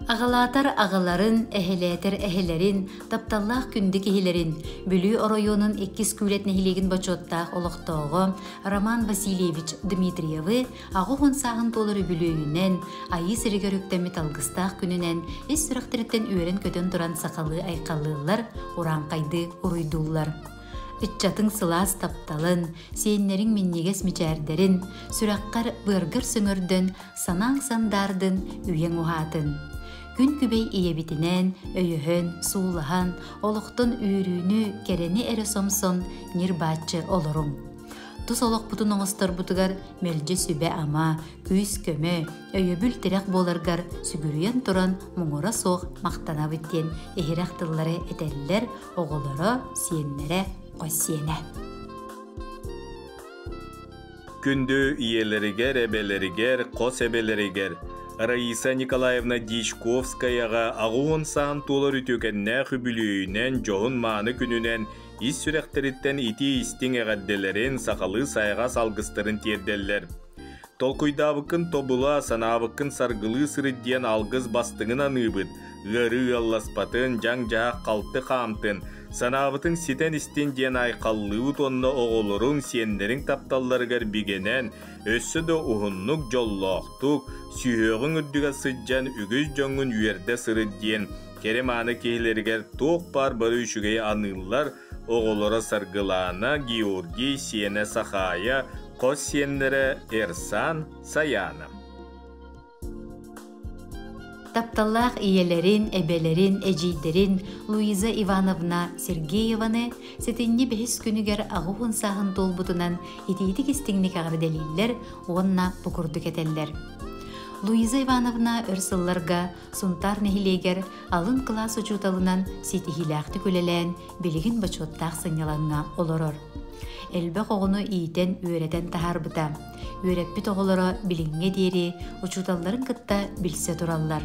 Ağalatar ağaların, eheleter ehelerin, taptallах kündük ehilerin, Bülü Oroyonun ekkis kület nehilegin baçottaq oloqtoğu Roman Vasilyevich Dmitriyevi ağuğun sağın dolları bülüyünen, ayı sirigörükten talgыстaq gününen, es süraqtıritten üren kötön duran sakalı ayqallılar, uran kaydı uruydullar. Itçatın sılas taptalın, siyenlerin minneges miçerderin, süraqqar bırgır süngürdün, sanang sandardın, üyen uhatın. Gün kübey iyebitinen, öyühün, suğlahan, oluqtun üyrünü, kereni ere somson, nirbatçı olurum. Tuz oluq butun oğustar butugar, melce sübe ama, küs kömü, öyübül terek bolargar, sügürüyen turan, muğura soğ, maqtana bitten, ehiraqtılları eterler, oğulları, siyenlere, qossiyene. Күндү иелеригер, эбелеригер, қос эбелеригер. Раиса Николаевна Дичковскаяға ағуын саан толар үтөкенне хүбілүйінен жоғын маны күнінен ис сүрәқтеріттен ити истің әғадделерін сақалы сайға салғыстырын терделлер. Толкуйдабықын тобула санабықын саргылы сырыдден алғыз бастыңын аныбыд, ғыры алласпатын жаң-жағ қалты қамтын, санабытың ситен істен ден айқаллығы тонны оғылырың сендерің тапталларығар бігенен, өссі де ұғыннық жоллақтық, сүйеғің үрдіға сыджан үгіз жоңын үйерді сырыдден, кереманы кейлергер тоқ бар бары үшігей анылар, оғылыры саргылана Георгий Сене Сахая, қос сендері Эрсан Саяна. Тапталлах иелерин, эбелерин, эжийдерин Луиза Ивановна Сергееваны сетинни бехис күнүгер агуһун саһын толбутунан итиитик истиңник агырделиллер, уонна букурдук этеллер. Луиза Ивановна өрсылларга сунтар нехилегер алын класс учуталынан сетихилахты күлелен билигин бачоттах сыңяланга олорор. Элбек оғыны ийтен үйретен тахарбыта. Үйретпіт оғылары біліңге дери, учуталларын кытта білсе тураллар.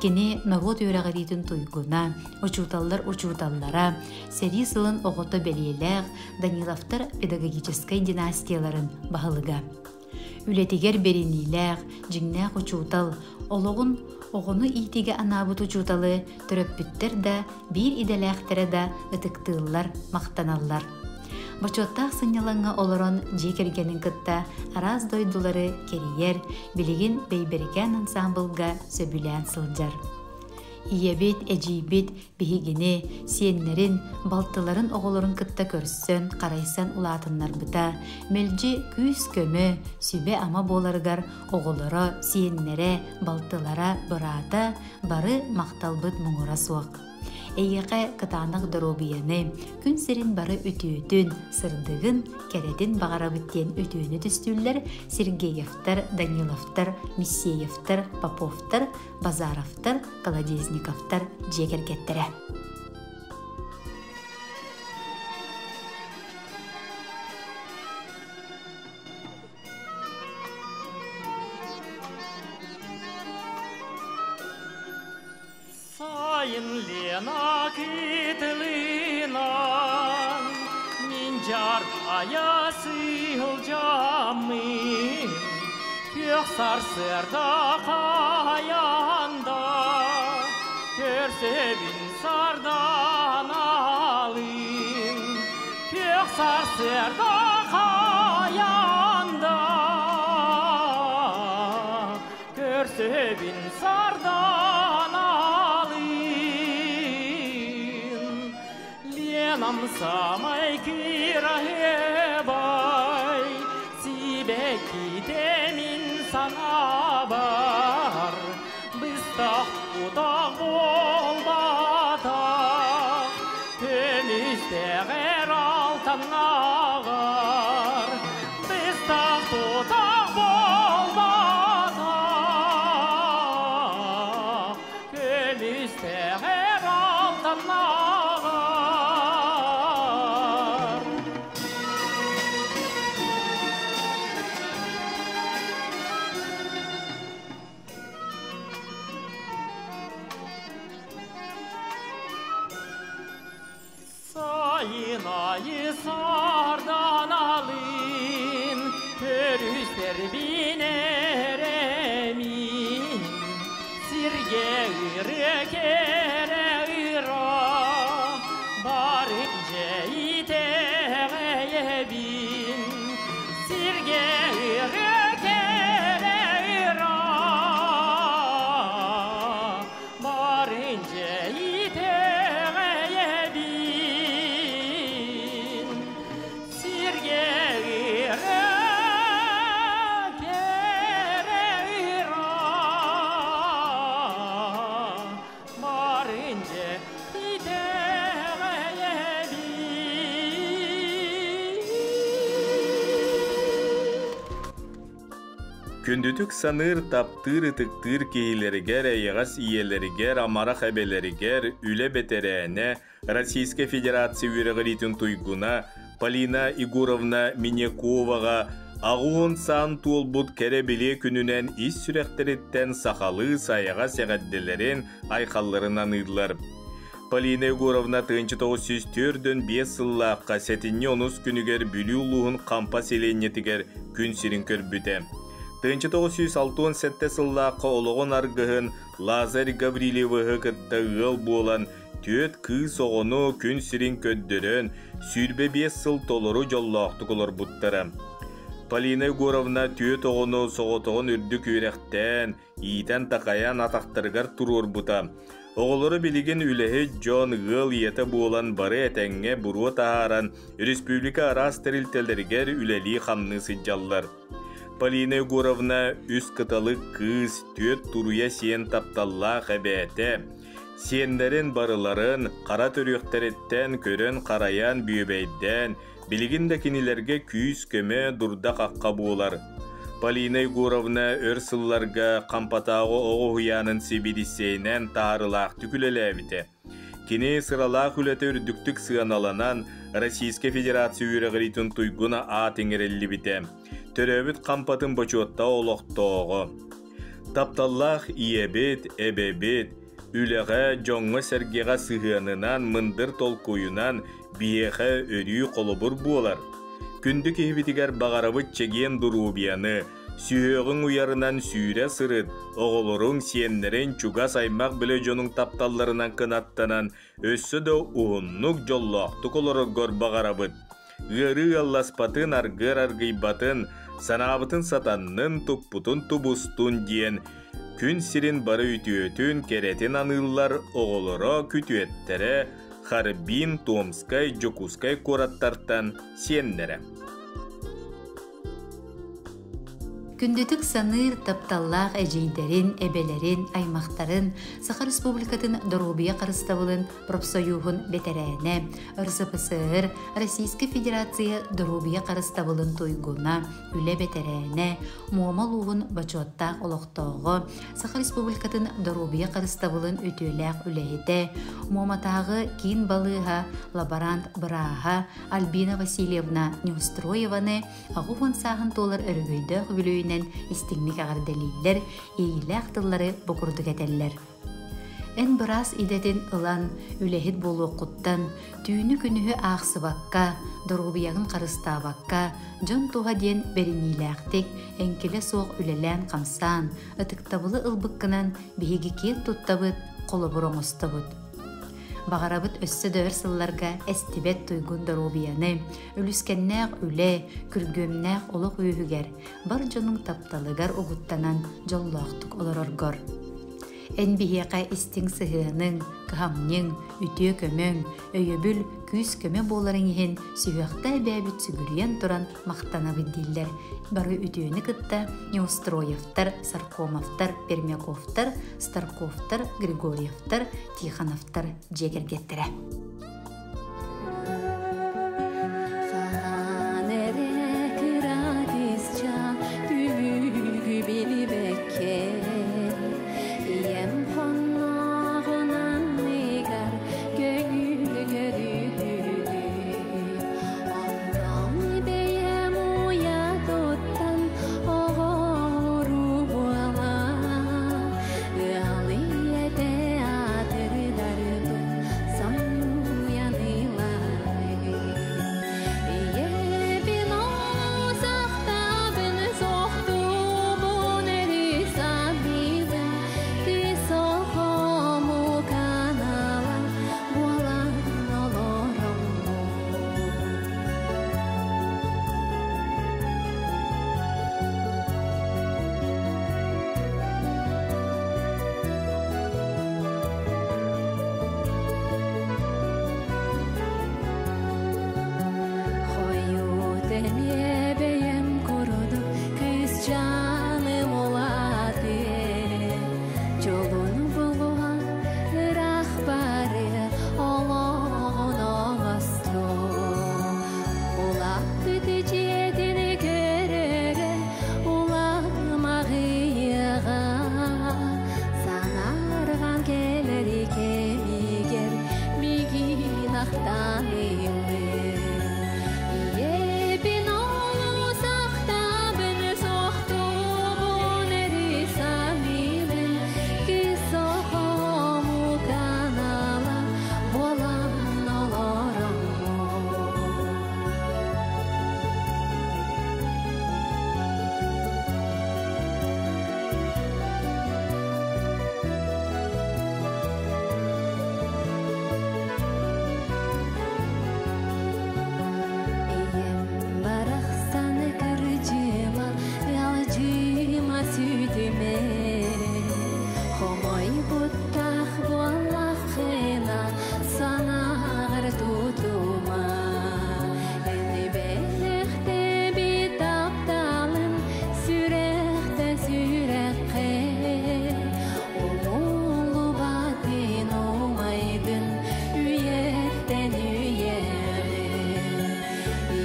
Кені навод үйрағы дейтін туйгуна, учуталлар учуталлара, сери сылын оғыты белиелег, Даниловтар педагогическай династияларын бағылыга. Үлетигер беринилег, жиңнег учутал, олығын оғыны ийтеге анабыт учуталы, түрөппіттер да, бір иделәқтері да ытықтылар, мақтаналлар. Бачоттақ сынялаңа олорон жекергенін кытта араз дойдулары кериер, билигин бейберген ансамблга сөбілен сылжар. Иебет, эжибет, бихигини, сиеннерин, балтыларын оғыларын кытта көрсөн, қарайсан улатыннар бұта, мөлжі күс көмі, сүбе ама боларгар оғылары, сиеннере, балтылара бұрата, бары мақталбыт мұңыра суақ. Эйеқе кытанық дробияны, күн сирин бары үтүйтін, сырдығын, кередін бағарабыттен үтүіні түстүллер Сергеевтар, Даниловтар, Миссеевтар, Поповтар, Базаровтар, Колодезниковтар жекергеттері. Лена китлынан минжар аясы ылжамын көк сарсырда қаянда көрсебін сардан алын көк сарсырда қаянда көрсебін сардан нам самай кирахебай сибе китемин санабар быстақ утақ болбатақ көмістегер алтанағар быстақ утақ болбатақ көмістегер алтанағар. Sayınayı sardan alın, körüster bineremin, sirge sirge kere ira barınca iteye bin sirge kere ira barınca iteye bin sirge Kündütük sanır taptır ıtıktır kihileriger, eyagas iyeleriger, amara hebeleriger, üle beterene, Российская Федерация Юрегоритин Туйгуна, Полина Игоровна Миняковаға, Ағуын сан толбут керебеле күнінен ис сүректереттен сақалы саяға сәғадделерін айқалларынан ыдлар. Полина Егоровна 1904-ден 5 сыллаққа сәтінне 10 күнігер бүлі ұлуғын қампа селенетігер күн сирін көрбіті. 1967 сыллаққа олығын арғығын Лазарь Гаврилевығы кітті ғыл болан төт кыз оғыны күн сирин көддірін сүрбе 5 сыл толыру жоллақты қолыр бұттыры. Полина Егоровна төт оғыны соғытығын үрдік үйректен, ийтен тақаян атақтырғар тұрыр бұта. Оғылары білеген үлігі Джон ғыл еті болан бары әтәңе бұруы тағаран Республика арас тәрілтелергер үләлі қамны сыджалар. Полина Егоровна үс қыталы кыз төт тұруя сен тапталла қабәті. Сендерін барыларын қара түріқтәреттен көрін қараян бүйбәйден, білген дәкенелерге күйіз көме дұрда қаққа болар. Полина Егоровна өрсылларға қампатағы оғы хуянын себедісейнен тағарылақ түкілеләбіті. Кене сыралақ үләті үрдіктік сығаналанан Российская Федерация Юрегоритин Туйгуна атыңерелі біті. Төрөбіт қампатын бачуатта олықтоғы. Тапталлақ иебет, әбебет, үліға жоңғы сәргеға сығанынан мындыр толкойынан биеға өрі қолыбыр болар. Күнді кейбетігер бағарабыт чеген дұрубияны, сүйеғің уярынан сүйре сырыт, оғылырың сиеннерін чуға саймақ біле жоның тапталларынан кынаттанан, өссі де уғыннық жоллақты қолыры гөр бағарабыт. Ғыры алласпатын арғыр-арғайбатын, санабытын сатанның тұппутын тұбустун диен, күн сирин бары үтіөтін керетін аныллар оғылыра күтіеттері Харбин, Томскай, Жокускай кораттартан сеннері. Күндүтүк саныр тапталлах әжейдерин, әбелерин, аймақтарын, Саха Республикатын Доробия қарыстабылын профсоюғын бетерәне, РСПСР, Российская Федерация Доробия қарыстабылын тойгуна, үлі бетерәне, муамалуғын бачуаттақ олықтауғы, Саха Республикатын Доробия қарыстабылын өтөләқ үләйді, муаматағы кин балыға, лаборант Быраға, Альбина Васильевна Неустроеваны, ағуғын сағын толар өргөйді хүбілөйін истигник ағарделейлер, егілі ақтылары бұқырдық әтелілер. Ән біраз идетін ылан, үләхет болу құттан, түйіні күнігі ақсыбаққа, дұрғыбияғын қарыстабаққа, жон туға ден бәрінейлі ақтек, әнкелі соқ үләлән қамсан, ұтықтабылы ұлбыққынан бейгі кет тұттабыд, қолы бұрын ұстабыд. Бағарабыт өссі дөр сылларға әстібет тұйгын Доробияны, үліскеннәқ үлі, күргөмнәқ олық үйігер, бар жоның тапталығар оғыттанан жоллақтық оларырғыр. Ән бейеқа істің сығының, қағамның, үтіе көмің, өйебіл күз көмі боларын ехен сүйіқта бәбіт сүгірген тұран мақтанабы дейлер. Бары үтіені күтті Неустроевтар, Саркомовтар, Пермяковтар, Старковтар, Григорьевтар, Тихановтар жегергеттірі. Ой буттах буаллах хена санагар тутума Эни бэлэхте битапталын сүрэхте сүрэхке Умулу батин умайдын үйеттен үйерин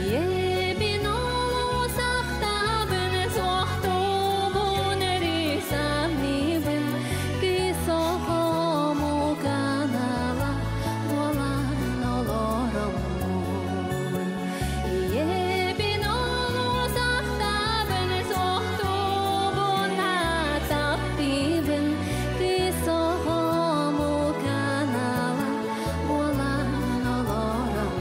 Ебин олу сақтабын соқтубун эрисамнибын Кисохому канала болан олоромун Ебин олу сақтабын соқтубун атаптибын Кисохому канала болан олоромун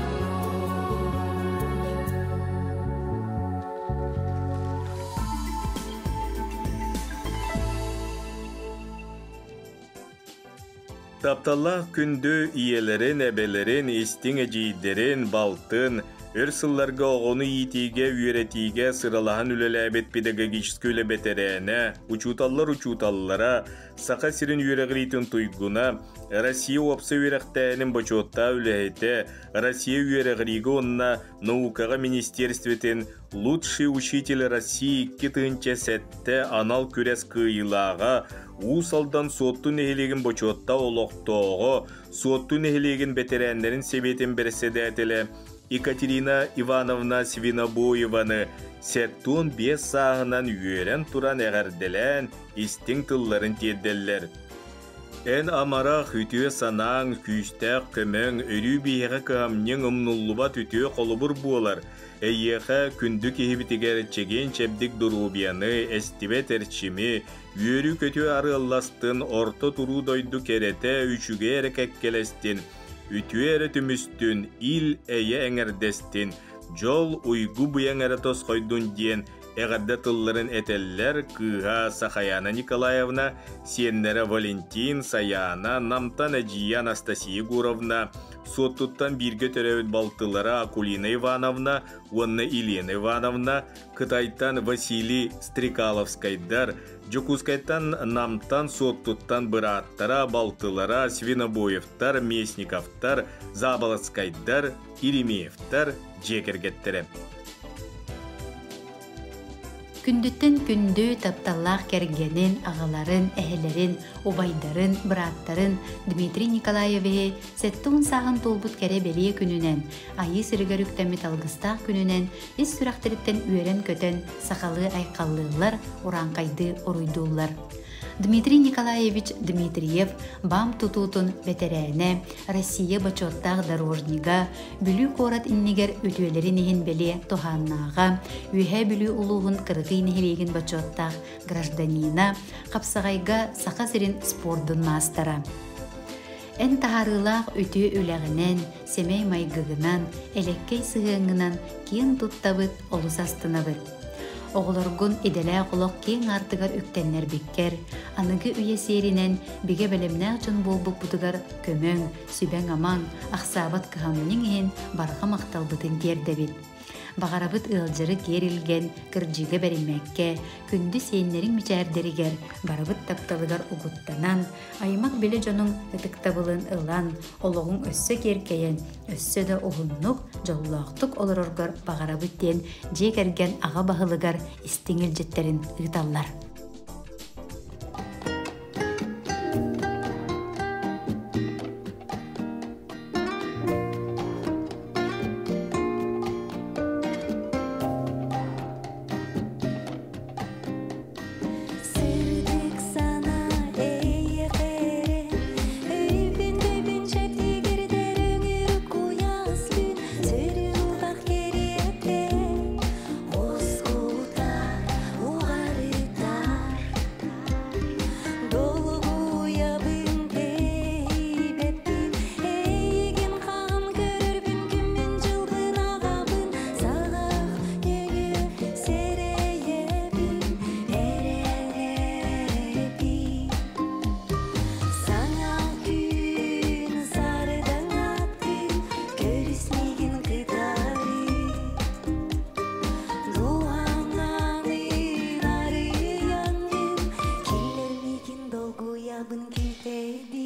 Тапталлах күндү иелерин, эбелерин, истиң эжийдерин, балтын, өрсылларга оғону итиге, үйретиге сыралахан үлеләбет педагогическі бетерене, учуталлара, сақа сирин үйрегритін туйгуна, Россия опсы үйректәнін бачотта үләйте, Россия үйрегригі онна наукаға министерстветін лучший учитель России 2 сәтті анал күрес кыйлаға, Усалдан соттун эхилеген бочотта олоқтоғы, соттун эхилеген бетерәнлерин себетін берседәтелі Екатерина Ивановна Свинобоеваны сәттун 5 сағынан үйерен туран әғәрделән истің тылларын тедделлер. Эн амара хүтіе санаң, күйістәк, көмің, өрі бейеғі қамнен ұмнуллуба түтіе қолыбыр болар. Әйеға күнді кехібітігер чеген чәбдік дұрубияны, әстібе тәрчімі, үйері көтіе арылластын, орта тұру дойду керете, үшіге әрекек келестін, үтіе әрі түмістін, ил әйе әңірдестін, жол ұйгу бұяң әрі тос қойдun ден, әғарда тылларын әтеллер кыға Сахаяна Николаевна, сеннері Валентин, Саяна, Намтан Әжия Анастасия Гуровна, соттуттан бирге төрәуіт балтылара Акулина Ивановна, Онна Елена Ивановна, Кытайтан Василий Стрекаловскайдар, Жокускайтан Намтан соттуттан быраттара балтылара Свинобоевтар, Местниковтар, Заболоцкайдар, Иремеевтар, Жекергеттері. Күндүттен күндү тапталлах кергенин, ағаларын, әһелерин, обайдарын, быраттарын Дмитрий Николаеве сеттун сағын толбут кере белие күнүнен, айы сырыгар үктәмит алгыстақ күнүнен, ис сүрәхтіліктен үйерен көтен сақалы айқаллылар, уранқайды оруйдулар. Дмитрий Николаевич Дмитриев бам тутутун ветерене, Россия бачоттақ дорожнига, бүлі корат иннигер өтуелерін ехін беле тоханнаға, үйе бүлі улуғын кырғын ехелеген бачоттақ гражданина, қапсағайга сақасырын спордын мастара. Эн тахарылақ өту өләғінен, семей майгығынан, элеккей сығыңынан кейін туттабыт олусастынабыт. Оғылыргун иделә құлық кең артыгар үктеннер беккер, анығы үйе серінен біге бәлемнәқ жын болбық бұдығар көмөң, сүбәң аман, ақсабат кығамның ен барға мақталбытын дердебет. Бағарабыт ылжыры керілген кыржыға бәрімәкке, күнді сейінлерін мечәрдерігер, барабыт тапталыгар ұғыттанан, аймақ білі жоның үтіктабылын ылан, олығын өссі керкейен, өссі да ұғыннық, жоллақтық олырырғар бағарабыттен жекерген аға бағылыгар істіңіл жеттерін ұйталлар. Oskuta, ugarita. stay